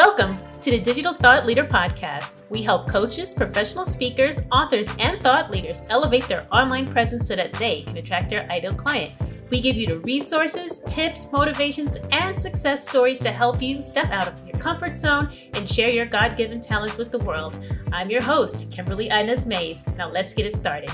Welcome to the Digital Thought Leader Podcast. We help coaches, professional speakers, authors, and thought leaders elevate their online presence so that they can attract their ideal client. We give you the resources, tips, motivations, and success stories to help you step out of your comfort zone and share your God-given talents with the world. I'm your host, Kimberly Inez Mays. Now let's get it started.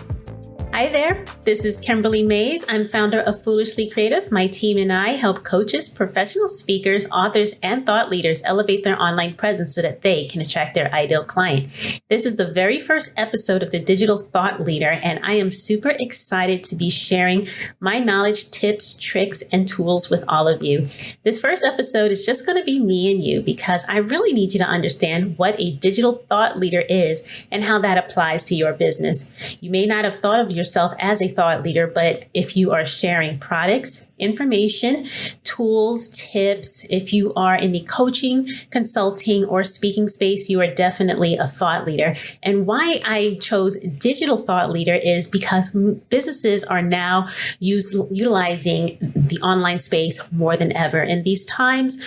Hi there, this is Kimberly Mays. I'm founder of Foolishly Creative. My team and I help coaches, professional speakers, authors, and thought leaders elevate their online presence so that they can attract their ideal client. This is the very first episode of the Digital Thought Leader, and I am super excited to be sharing my knowledge, tips, tricks, and tools with all of you. This first episode is just going to be me and you because I really need you to understand what a digital thought leader is and how that applies to your business. You may not have thought of yourself as a thought leader, but if you are sharing products, information, tools, tips, if you are in the coaching, consulting, or speaking space, you are definitely a thought leader. And why I chose digital thought leader is because businesses are now utilizing the online space more than ever. In these times,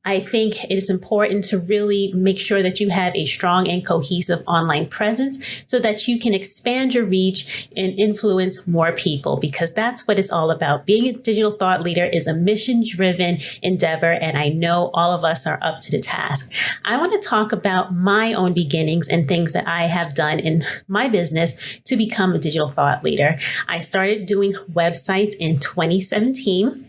I think it is important to really make sure that you have a strong and cohesive online presence so that you can expand your reach and influence more people, because that's what it's all about. Being a digital thought leader is a mission-driven endeavor, and I know all of us are up to the task. I want to talk about my own beginnings and things that I have done in my business to become a digital thought leader. I started doing websites in 2017.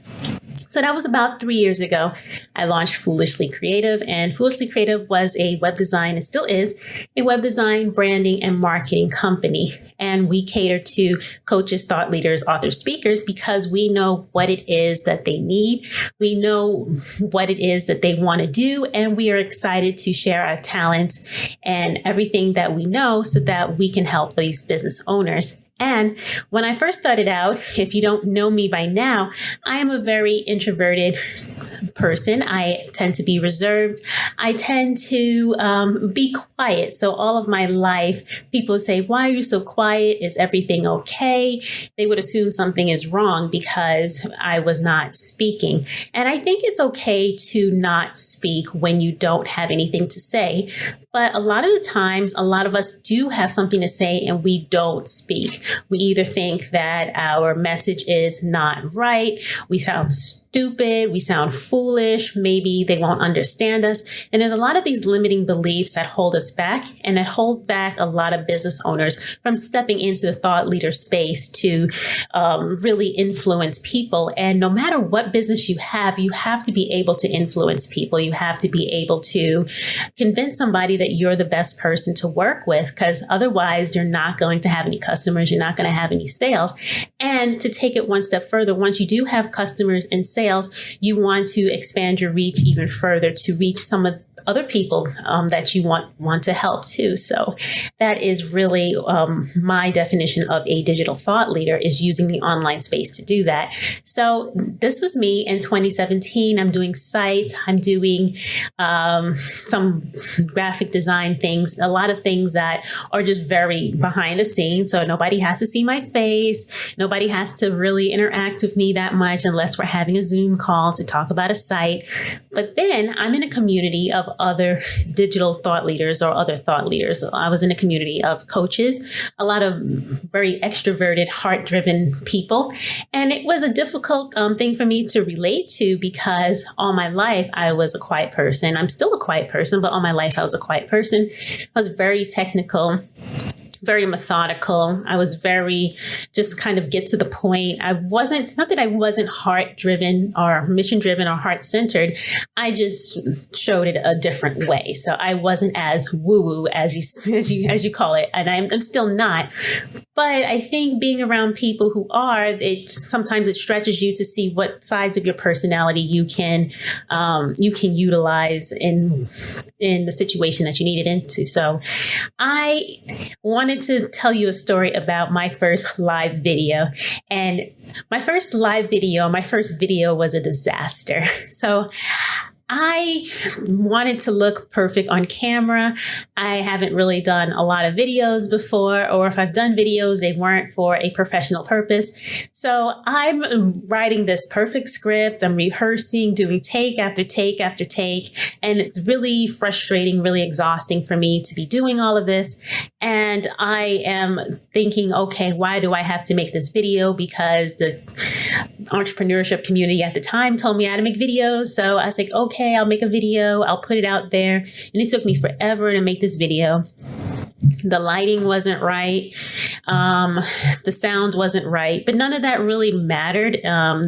So that was about 3 years ago. I launched Foolishly Creative, and Foolishly Creative was a web design, and still is, a web design, branding, and marketing company. And we cater to coaches, thought leaders, authors, speakers, because we know what it is that they need. We know what it is that they want to do, and we are excited to share our talents and everything that we know so that we can help these business owners. And when I first started out, if you don't know me by now, I am a very introverted person. I tend to be reserved. I tend to be quiet. So all of my life, people would say, "Why are you so quiet? Is everything okay?" They would assume something is wrong because I was not speaking. And I think it's okay to not speak when you don't have anything to say. But a lot of the times, a lot of us do have something to say and we don't speak. We either think that our message is not right, we sound stupid, we sound foolish, maybe they won't understand us. And there's a lot of these limiting beliefs that hold us back and that hold back a lot of business owners from stepping into the thought leader space to really influence people. And no matter what business you have to be able to influence people. You have to be able to convince somebody that you're the best person to work with, because otherwise you're not going to have any customers, you're not going to have any sales. And to take it one step further, once you do have customers and sales, you want to expand your reach even further to reach some of other people that you want to help too. So that is really my definition of a digital thought leader, is using the online space to do that. So this was me in 2017. I'm doing sites. I'm doing some graphic design things, a lot of things that are just very behind the scenes. So nobody has to see my face. Nobody has to really interact with me that much unless we're having a Zoom call to talk about a site. But then I'm in a community of other digital thought leaders or other thought leaders. I was in a community of coaches, a lot of very extroverted, heart-driven people. And it was a difficult thing for me to relate to because all my life I was a quiet person. I'm still a quiet person, but all my life I was a quiet person. I was very technical, very methodical. I was very just kind of get to the point. I wasn't, not that I wasn't heart driven or mission driven or heart centered. I just showed it a different way. So I wasn't as woo woo as you call it. And I'm still not. But I think being around people who are, sometimes it stretches you to see what sides of your personality you can utilize in the situation that you need it into. So I wanted to tell you a story about my first live video. And my first video was a disaster. So I wanted to look perfect on camera. I haven't really done a lot of videos before, or if I've done videos, they weren't for a professional purpose. So I'm writing this perfect script. I'm rehearsing, doing take after take after take. And it's really frustrating, really exhausting for me to be doing all of this. And I am thinking, okay, why do I have to make this video? Because the entrepreneurship community at the time told me how to make videos. So I was like, okay, I'll make a video. I'll put it out there. And it took me forever to make this video. The lighting wasn't right. The sound wasn't right, but none of that really mattered.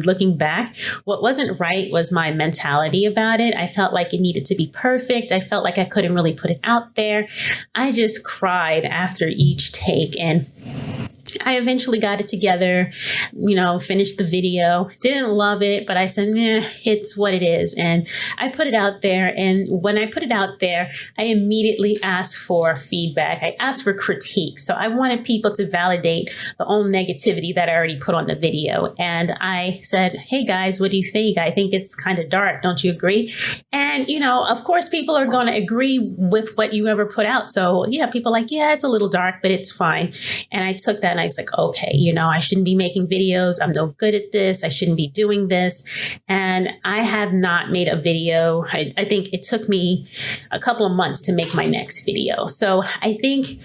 Looking back, what wasn't right was my mentality about it. I felt like it needed to be perfect. I felt like I couldn't really put it out there. I just cried after each take, and I eventually got it together, finished the video. Didn't love it, but I said, it's what it is. And I put it out there. And when I put it out there, I immediately asked for feedback. I asked for critique. So I wanted people to validate the own negativity that I already put on the video. And I said, hey guys, what do you think? I think it's kind of dark. Don't you agree? And, of course, people are going to agree with what you ever put out. So yeah, people are like, yeah, it's a little dark, but it's fine. And I took that and I was like, okay, I shouldn't be making videos. I'm no good at this. I shouldn't be doing this. And I have not made a video. I think it took me a couple of months to make my next video. So I think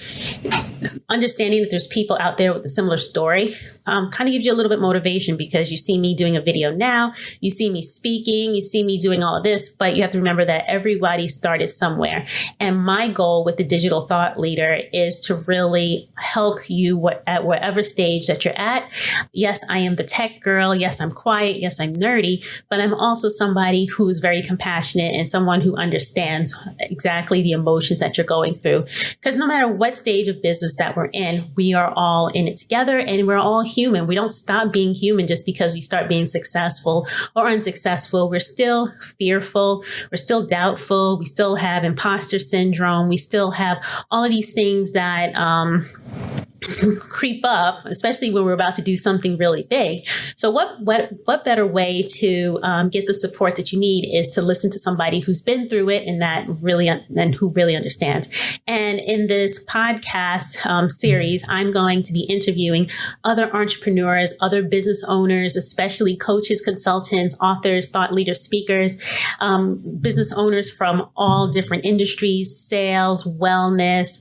understanding that there's people out there with a similar story kind of gives you a little bit motivation, because you see me doing a video now, you see me speaking, you see me doing all of this, but you have to remember that everybody started somewhere. And my goal with the Digital Thought Leader is to really help you at whatever stage that you're at. Yes, I am the tech girl. Yes, I'm quiet. Yes, I'm nerdy, but I'm also somebody who's very compassionate and someone who understands exactly the emotions that you're going through. Because no matter what stage of business that we're in, we are all in it together, and we're all human. We don't stop being human just because we start being successful or unsuccessful. We're still fearful. We're still doubtful. We still have imposter syndrome. We still have all of these things that creep up, especially when we're about to do something really big. So what better way to get the support that you need is to listen to somebody who's been through it and who really understands. And in this podcast series, I'm going to be interviewing other entrepreneurs, other business owners, especially coaches, consultants, authors, thought leaders, speakers, business owners from all different industries, sales, wellness,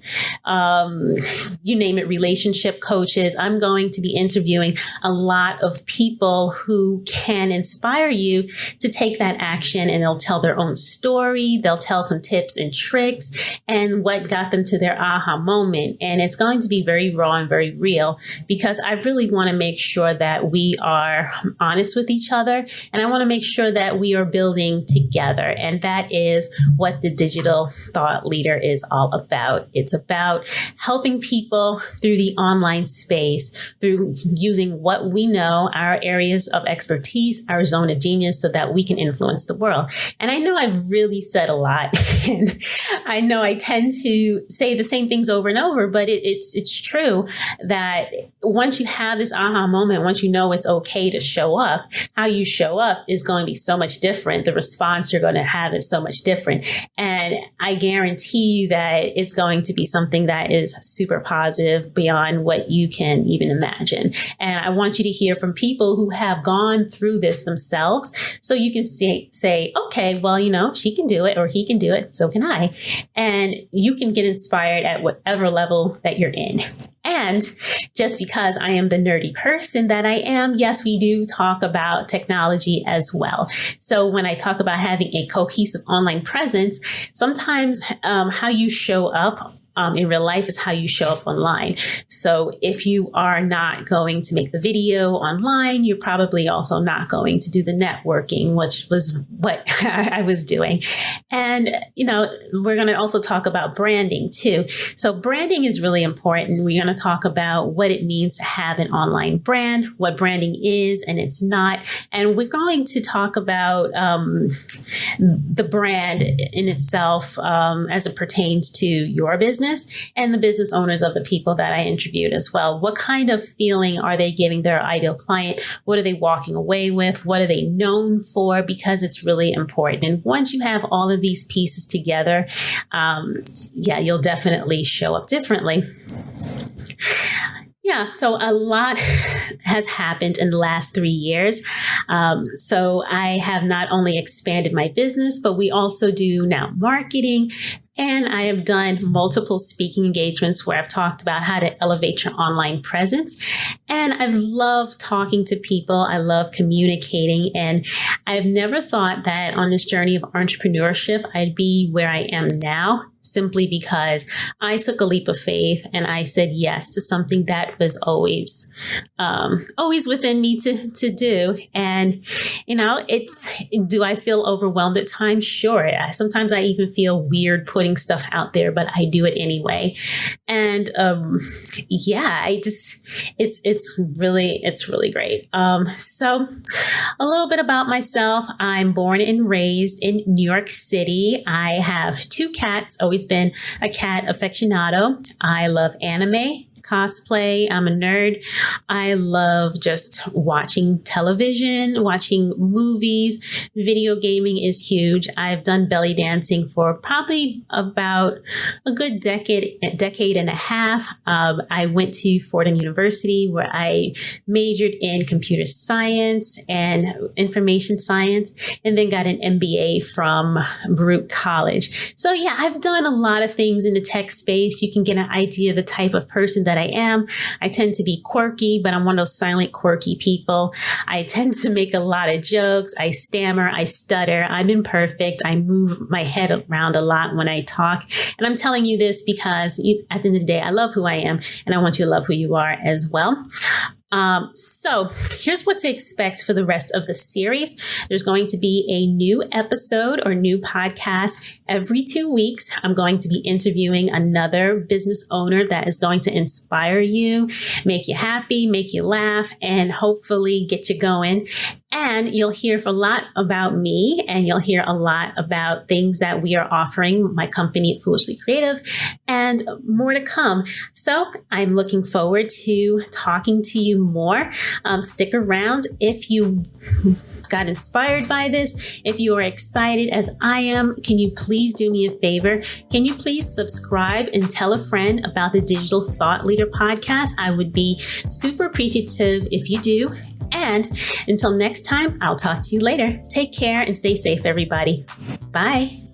you name it, relationship coaches. I'm going to be interviewing a lot of people who can inspire you to take that action, and they'll tell their own story. They'll tell some tips and tricks and what got them to their aha moment. And it's going to be very raw and very real, because I really want to make sure that we are honest with each other, and I want to make sure that we are building together. And that is what the Digital Thought Leader is all about. It's about helping people through the online space, through using what we know, our areas of expertise, our zone of genius, so that we can influence the world. And I know I've really said a lot, and I know I tend to say the same things over and over, but it's true that once you have this aha moment, once you know it's okay to show up, how you show up is going to be so much different. The response you're going to have is so much different. And I guarantee you that it's going to be something that is super positive beyond what you can even imagine. And I want you to hear from people who have gone through this themselves, so you can say, okay, well, she can do it or he can do it, so can I. And you can get inspired at whatever level that you're in. And just because I am the nerdy person that I am, yes, we do talk about technology as well. So when I talk about having a cohesive online presence, sometimes how you show up in real life is how you show up online. So if you are not going to make the video online, you're probably also not going to do the networking, which was what I was doing. And, we're going to also talk about branding too. So branding is really important. We're going to talk about what it means to have an online brand, what branding is and it's not. And we're going to talk about the brand in itself as it pertains to your business business and the business owners of the people that I interviewed as well. What kind of feeling are they giving their ideal client? What are they walking away with? What are they known for? Because it's really important. And once you have all of these pieces together, you'll definitely show up differently. Yeah, so a lot has happened in the last 3 years. So I have not only expanded my business, but we also do now marketing. And I have done multiple speaking engagements where I've talked about how to elevate your online presence. And I've loved talking to people. I love communicating. And I've never thought that on this journey of entrepreneurship, I'd be where I am now, simply because I took a leap of faith and I said yes to something that was always within me to do. And, do I feel overwhelmed at times? Sure. Sometimes I even feel weird putting stuff out there, but I do it anyway. And, it's really great. So a little bit about myself. I'm born and raised in New York City. I have 2 cats, always been a cat aficionado. I love anime, cosplay. I'm a nerd. I love just watching television, watching movies. Video gaming is huge. I've done belly dancing for probably about a good decade and a half. I went to Fordham University where I majored in computer science and information science, and then got an MBA from Baruch College. So yeah, I've done a lot of things in the tech space. You can get an idea of the type of person that I am. I tend to be quirky, but I'm one of those silent, quirky people. I tend to make a lot of jokes. I stammer, I stutter. I'm imperfect. I move my head around a lot when I talk. And I'm telling you this because at the end of the day, I love who I am, and I want you to love who you are as well. So here's what to expect for the rest of the series. There's going to be a new episode or new podcast every 2 weeks. I'm going to be interviewing another business owner that is going to inspire you, make you happy, make you laugh, and hopefully get you going. And you'll hear a lot about me, and you'll hear a lot about things that we are offering, my company at Foolishly Creative, and more to come. So I'm looking forward to talking to you more. Stick around if you got inspired by this. If you are excited as I am, can you please do me a favor? Can you please subscribe and tell a friend about the Digital Thought Leader podcast? I would be super appreciative if you do. And until next time, I'll talk to you later. Take care and stay safe, everybody. Bye.